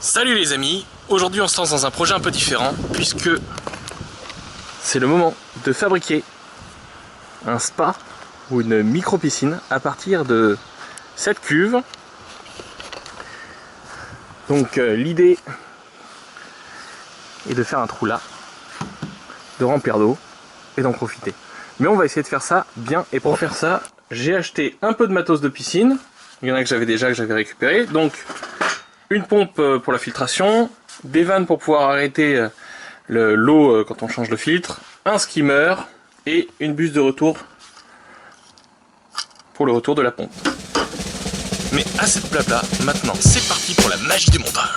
Salut les amis, aujourd'hui on se lance dans un projet un peu différent puisque c'est le moment de fabriquer un spa ou une micro-piscine à partir de cette cuve. Donc l'idée est de faire un trou là, de remplir d'eau et d'en profiter. Mais on va essayer de faire ça bien, et pour faire ça, j'ai acheté un peu de matos de piscine. Il y en a que j'avais récupéré. Donc une pompe pour la filtration, des vannes pour pouvoir arrêter l'eau quand on change le filtre, un skimmer et une buse de retour pour le retour de la pompe. Mais assez de blabla, maintenant c'est parti pour la magie du montage.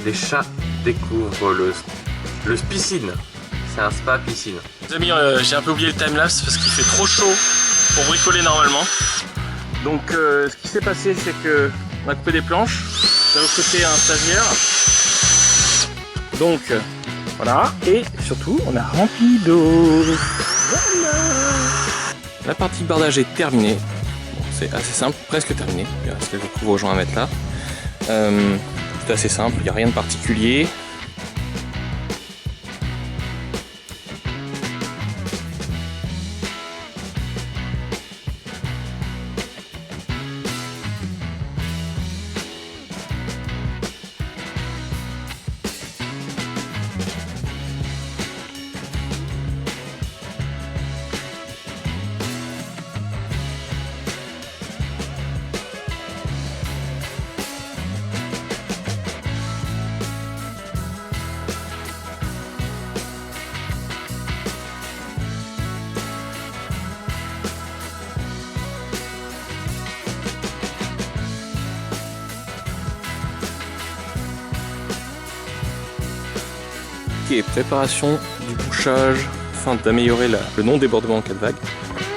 Les chats découvrent le piscine. C'est un spa piscine. Les amis, j'ai un peu oublié le timelapse parce qu'il fait trop chaud pour bricoler normalement. Donc ce qui s'est passé, c'est que on a coupé des planches. De l'autre côté, un stagiaire. Donc voilà. Et surtout, on a rempli d'eau. Voilà. La partie bardage est terminée. Bon, c'est assez simple, presque terminé. Il reste quelques couvre-joints à mettre là. C'est assez simple, il n'y a rien de particulier. Ok, préparation du bouchage afin d'améliorer le non-débordement en cas de vague.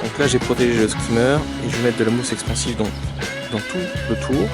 Donc là j'ai protégé le skimmer et je vais mettre de la mousse expansive dans tout le tour.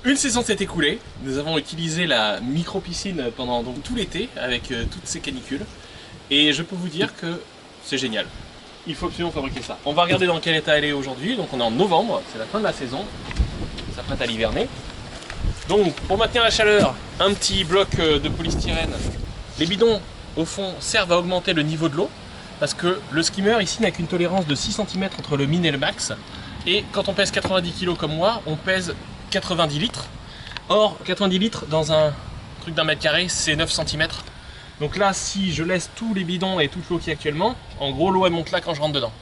Une saison s'est écoulée, nous avons utilisé la micro-piscine pendant donc, tout l'été avec toutes ces canicules et je peux vous dire que c'est génial. Il faut absolument fabriquer ça. On va regarder dans quel état elle est aujourd'hui, donc on est en novembre, c'est la fin de la saison, ça prête à l'hiverner. Donc pour maintenir la chaleur, un petit bloc de polystyrène. Les bidons au fond servent à augmenter le niveau de l'eau parce que le skimmer ici n'a qu'une tolérance de 6 cm entre le min et le max et quand on pèse 90 kg comme moi, on pèse 90 litres. Or, 90 litres dans un truc d'un mètre carré, c'est 9 cm. Donc là, si je laisse tous les bidons et toute l'eau qui est actuellement, en gros, l'eau elle monte là quand je rentre dedans.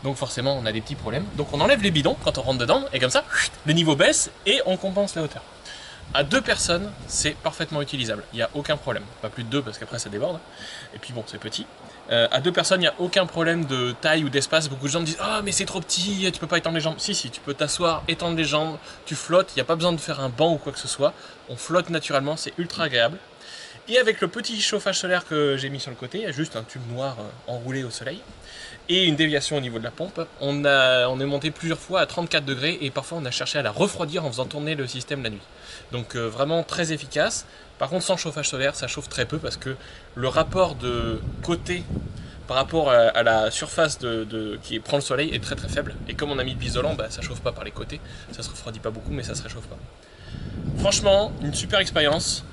Donc forcément, on a des petits problèmes. Donc on enlève les bidons quand on rentre dedans, et comme ça, le niveau baisse et on compense la hauteur. À 2 personnes, c'est parfaitement utilisable. Il n'y a aucun problème. Pas plus de 2 parce qu'après ça déborde. Et puis bon, c'est petit. À 2 personnes, il n'y a aucun problème de taille ou d'espace. Beaucoup de gens me disent « Ah, mais c'est trop petit, tu peux pas étendre les jambes. » Si, tu peux t'asseoir, étendre les jambes, tu flottes. Il n'y a pas besoin de faire un banc ou quoi que ce soit. On flotte naturellement, c'est ultra agréable. Et avec le petit chauffage solaire que j'ai mis sur le côté, il y a juste un tube noir enroulé au soleil et une déviation au niveau de la pompe. On est monté plusieurs fois à 34 degrés et parfois on a cherché à la refroidir en faisant tourner le système la nuit. Donc vraiment très efficace. Par contre sans chauffage solaire ça chauffe très peu parce que le rapport de côté par rapport à la surface qui prend le soleil est très très faible. Et comme on a mis de l'isolant, bah, ça chauffe pas par les côtés. Ça se refroidit pas beaucoup mais ça se réchauffe pas. Franchement une super expérience.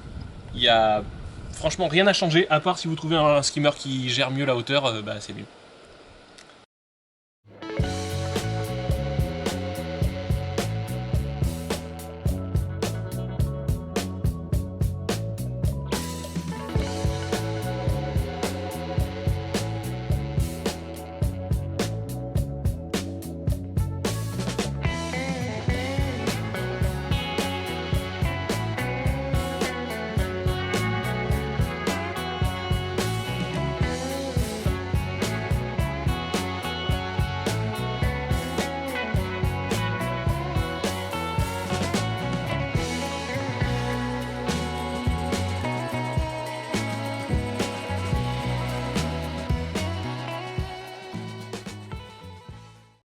Il y a franchement rien à changer à part si vous trouvez un skimmer qui gère mieux la hauteur, bah, c'est mieux.